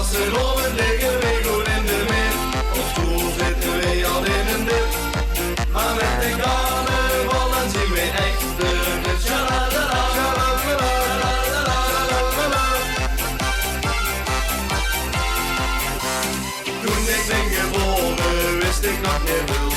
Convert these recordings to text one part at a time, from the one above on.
Vastelaoveslier liggen wij goed in de min. Op school zitten wij al in een dip. Maar met de carnaval dan zien wij echt de rit. Shalalala, shalalala. Toen ik ben geboren wist ik nog niet veel.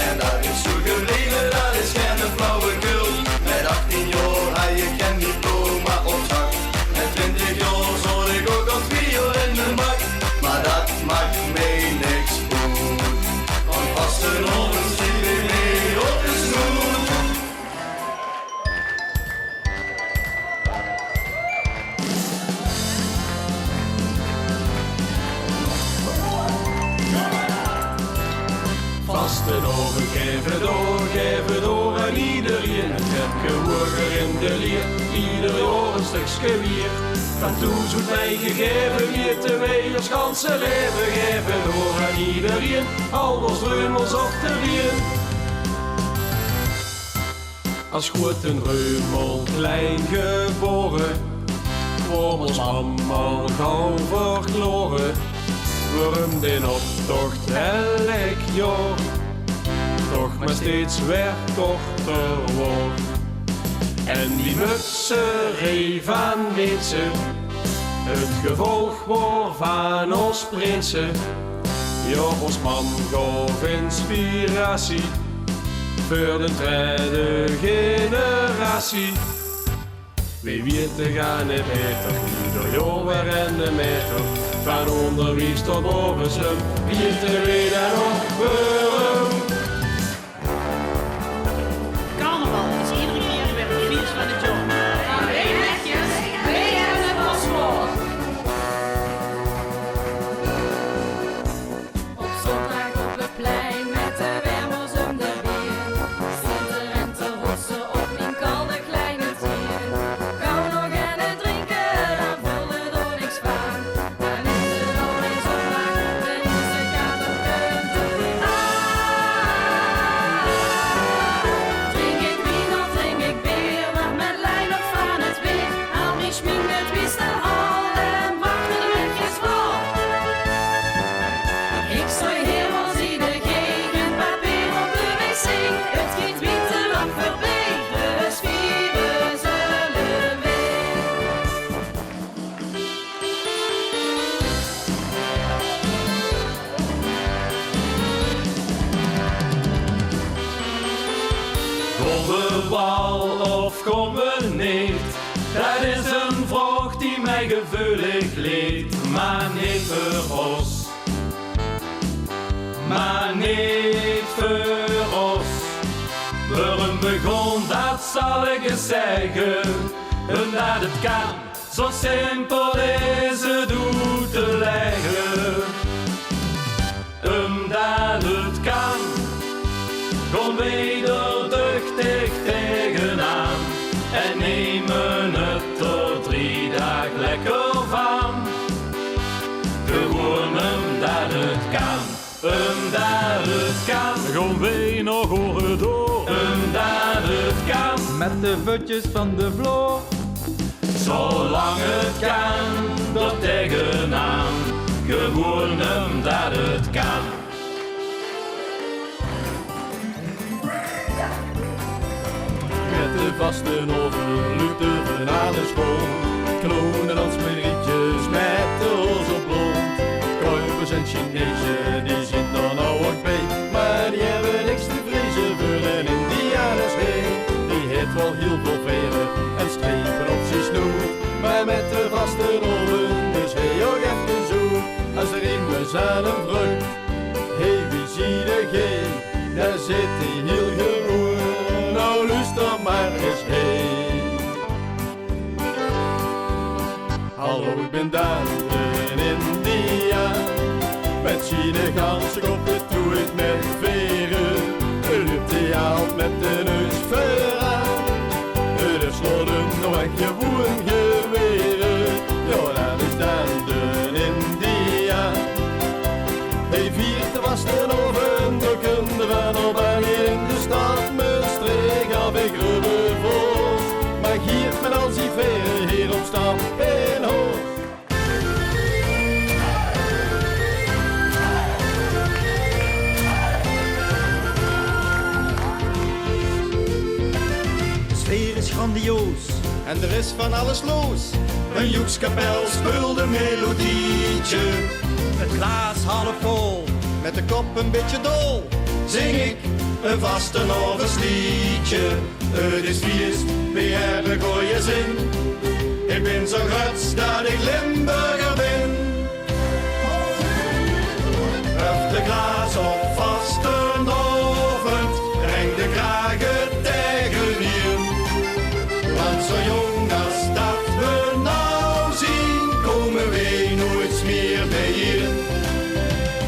En dat is zo gebleven, dat is geen flauwekul. Met 18 jaar had je geen diploma op zak. Met 20 jaar zat ik ook al 2 jaar in de bak. Maar dat maakt mij niks goed. Want Vastelaoveslier zit mee op de snoet. Vastelaoven, geef het door aan iedereen. Het heb gewogen in de leer, ieder jaar een stukje weer. Van toen zoet mij gegeven, weer te wij ons ganse leven. Geef het door aan iedereen, Alle Dreumels op de wier. Als goed een Dreumel klein geboren, kwam ons allemaal gauw verloren. Waarom den optocht elk jaar toch maar steeds weer korter wordt. En die mutserij van mensen, het gevolg wordt van ons prinsen. Ja, ons man gaf inspiratie voor de tweede generatie. Wie weet te gaan het beter, ieder jaar weer en de meter. Van onderwijs tot bovenslum, wie te weten nog waarom. Carnaval is iedere keer weer een fiets van het jaar. Maar wij netjes, wij hebben het pas voor. Op zondag op het plein met de wermers om de weer. Zitten en te rossen op mijn kalde kleine tier. Gauw nog aan het drinken, dan vulde er niks van. Dan is het alweer zondag, de eerste gaat op de drink ik wien of drink ik bier, maar met lijn op van het weer. Haal mijn schmink, het wist en al en wacht er wegjes voor. Ik zou helemaal zien de gegend, papier op de wc. Het giet wie te lang voorbij, dus vieren zullen weer. Kom we bal of kom we niet, dat is een vraag die mij gevoelig leed. Maar niet voor ons, maar niet voor ons. Waarom begon, dat zal ik eens zeggen. Omdat het kan, zo simpel is het uit te leggen. Omdat het kan, kom weder duchtig tegenaan. En nemen het er 3 dagen lekker van. Gewoon omdat het kan, omdat het kan. Gaan wij nog horen door, Omdat het kan, met de voetjes van de vloer. zolang het kan, er tegenaan. Gewoon omdat het kan. Met de Vastelaoveslier naar de school. Klonen als merietjes met de roze blond. Kuipers en Chinezen, die zitten er nou ook bij. Maar die hebben niks te vrezen voor een Indianensree. Die heeft wel heel veel veren en strepen op zijn snoer. Maar met de Vastelaoven is hij ook even zo. Als er iemand aan hem vroeg, hey wie zie de geen? Daar zit hij heel gewoon. Nou luister maar eens heen. Hallo, ik ben D'n Dreumel. Met Chinegaanse koppen doe ik met veren. Loopt hij aan met de neus vooraan. De sloten nog een gewoon geweren. Ja, dat is D'n Dreumel. Hij viert de Vastelaoven, de kinderen op en hier in de stad. Mijn streek af ik rubber voor. Maar giert met al die veren hier op stap in Horst. roos. En er is van alles los. Een joekskapel speelde melodietje. Het glaas half vol, met de kop een beetje dol. Zing ik een Vastelaovesliedje. Het is feest, we hebben goeie zin. Ik ben zo groot dat ik Limburger ben. Huft de glaas op vastenavond, breng de krage tegen hier. Want zo jong als dat we nou zien, komen we nooit meer bij hier.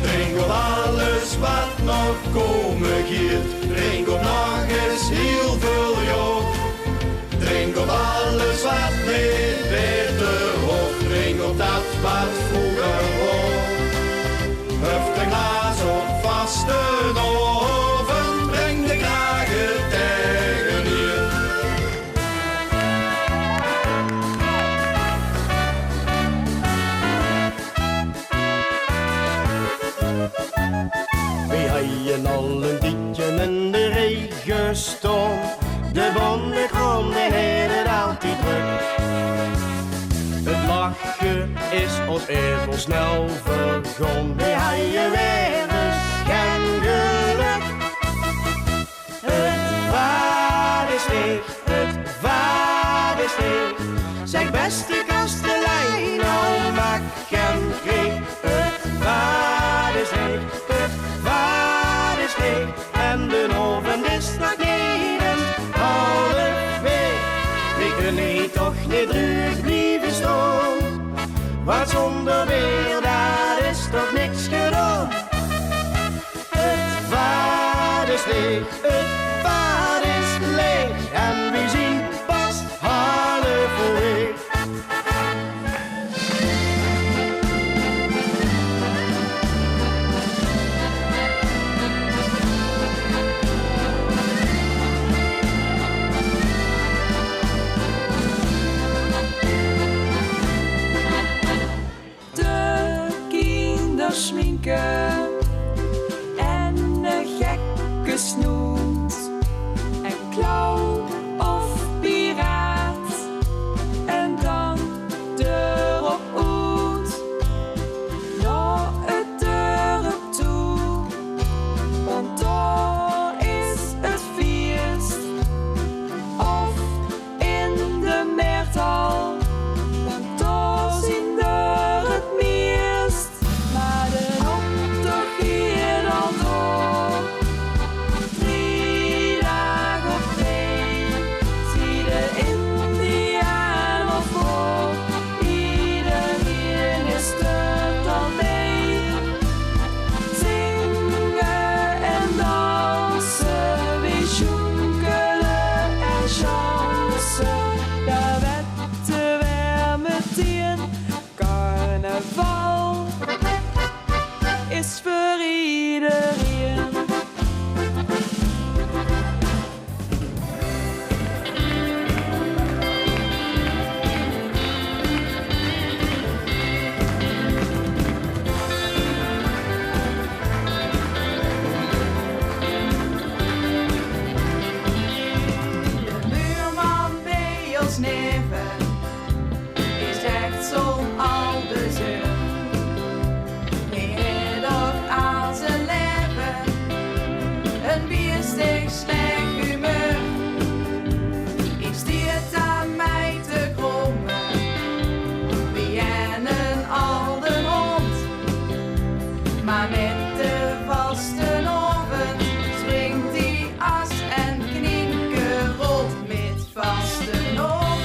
Drink op alles wat nog komen giert, drink op nog eens heel veel jaar. Drink op alles wat niet beter hoort, drink op dat wat vroeger was. Huft de glaas op vastenavond, breng de krage tegen hier. We hadden al een tijdje in de regen staan. De bonnenkrom die heeft het altijd druk. Het lachen is ons even snel vergaan. We hadden weer eens geen geluk. Het waar is leeg, het waar is leeg. Zeg beste kastelein, nou maak hem kreeg. Het waar is leeg, het waar is leeg. En de oven is nog niet halfweg. We kunnen toch niet terug blijven staan. Want zonder weer, daar is toch niks gedaan. Het vaart is leeg, het vaart is leeg. En we zien pas halfweg. Schminken en een gekke snoet, en clown of piraat, en dan erop uit, naar het dorp toe, want daar is het feest, of in de meertal, want daar zien er het meest. Maar de optocht hier dan door, 3 dagen op 2, zie de Indianen voor. Iedereen is er dan mee, zingen en dansen, we joekelen en chansen. Daar wetten we meteen carnaval. Is voor iedereen. De buurman bij ons neven is echt zo'n oude zeur. Aan zijn leven een bierstig slecht humeur. Ik stiert aan mij te komen, wie en een oude hond. Maar met de vastenavond springt die as en knikken rot. Met vastenavond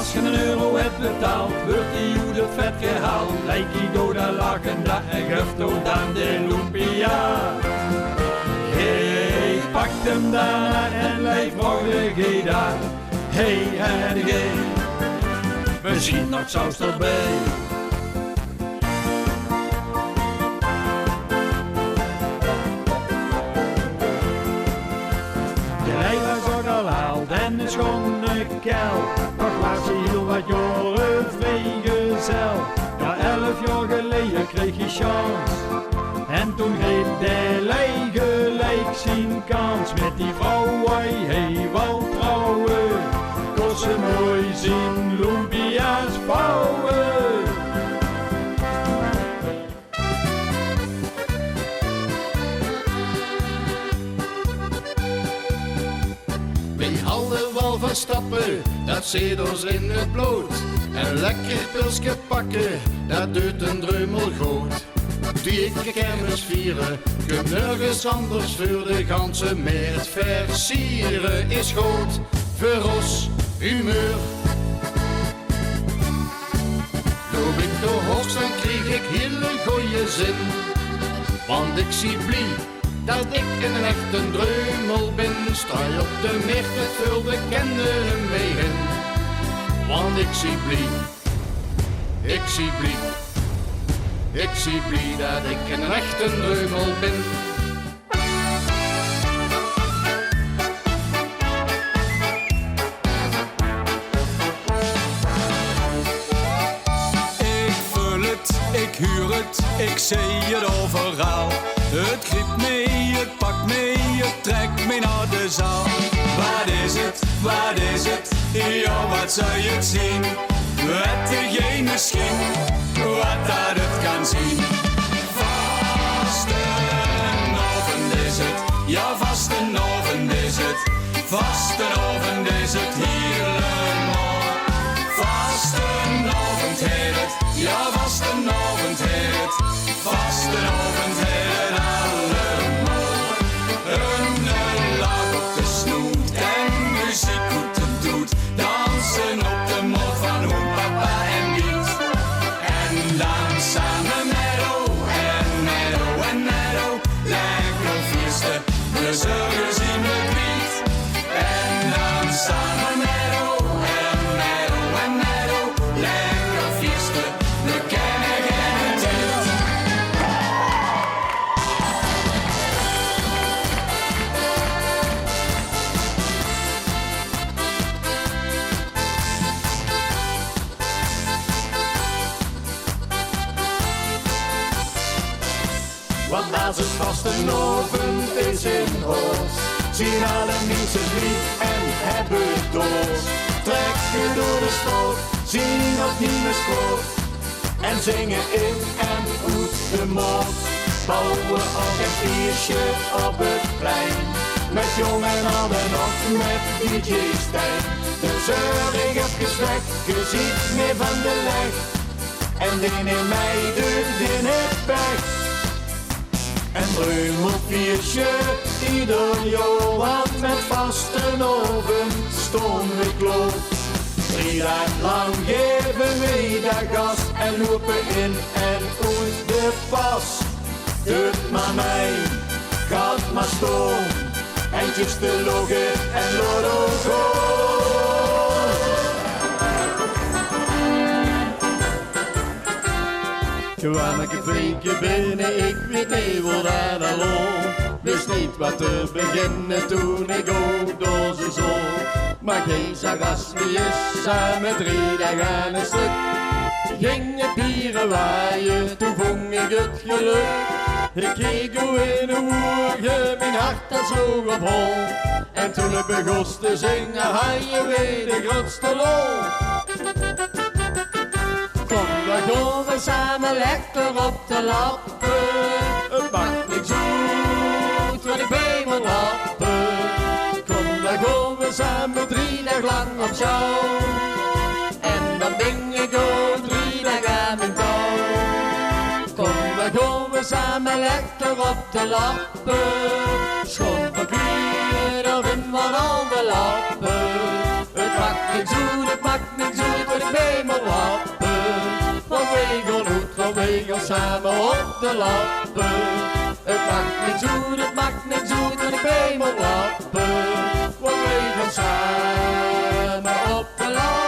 Als je €1 hebt betaald, wordt die joede vet gehaald. Lijk die doda lachen, dat en geeft ook aan de lumpia. Hey, pakt hem daar en lijf nog de G daar. Hey, en de G, misschien nog saus erbij. De lijn was ook al haald en een schone kel. Nog was hij heel wat jaren vrijgezel. Ja, 11 jaar geleden kreeg hij chance. En toen greep de lei gelijk zijn kans. Met die vrouw hij wou trouwen. Kost ze mooi zien lumpia's vouwen. Wij hadden wel van stappen, dat zit ons in het bloed. En lekker pilsje pakken, dat doet een dreumel goed. Die ik kermis vieren, kun nergens anders voor de ganse meert versieren. Is goed, voor ons humeur. Loop ik door Horst, dan kreeg ik hele goeie zin. Want ik zie blij dat ik een echte dreumel ben. Sta je op de meert met veel bekenden mee in. Want ik zie blij, ik zie blij. Ik zie blij dat ik een echte dreumel ben. Ik vul het, ik huur het, ik zie het overal. Het griept mee, het pakt mee, het trekt mee naar de zaal. Wat is het, wat is het, ja wat zou je het zien? Het degene misschien, wat dat het kan zien. Vastenavond is het, ja vastenavond is het. Vastenavond is het helemaal. Vastenavond heet het, ja vastenavond heet het. Vastenavond heet het allemaal. Een laag op de snoet en muziek goed het doet. Dansen op de mond van hoe papa en Piet. En dan samen met O en met O en met O. Lekker feesten, we zullen zien we kwiet. En dan samen met O en met O en met O. Lekker feesten, we kennen geen tijd. Want als het vastenavond is in Horst, zien alle mensen lief en hebben dorst. Trekken door de stoot, zien opnieuw spoor en zingen in en uit de mond. Bouwen ook een feestje op het plein, met jong en oud en ook met DJ Stijn. De zeuring even weg, je ziet meer van de leg, en die in mij doet in het pech. En dreumelviertje, ieder jaar, want met vastenavond stonden we klaar. 3 dagen lang geven we dat gas en lopen in en uit de pas. Doet maar mij, gaat maar stoom, eindjes te loggen en lotto go. Kwam ik een vriendje binnen, ik weet niet wat dat al loopt. Wist niet wat te beginnen toen ik ook door ze zo. Maar geen zag als wie is, samen 3 dagen aan een stuk. Gingen pieren waaien, toen vond ik het geluk. Ik keek hoe in de woerge, mijn hart dat sloeg op hol. En toen ik begon te zingen, had je weer de grootste lol. Kom, we gaan samen lekker op de lappen. Het maakt niks uit, wat ik bij moet happen. Kom, we gaan samen 3 dagen lang op show. En dan ben ik ook 3 dagen aan mijn touw. Kom, we gaan samen lekker op de lappen. Schoon papier, erin van al de lappen. Het maakt niks uit, het maakt niks uit. en ik mee moet lappen. Want wij gaan samen op de lappen. Het maakt niet zoet en ik mee moet lappen. Want wij gaan samen op de lappen.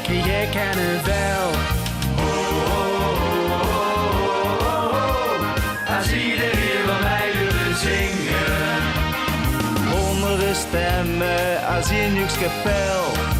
Krijg ik en een vel. Als iedereen van mij wil zingen. Honderden stemmen als in Juk's kapel.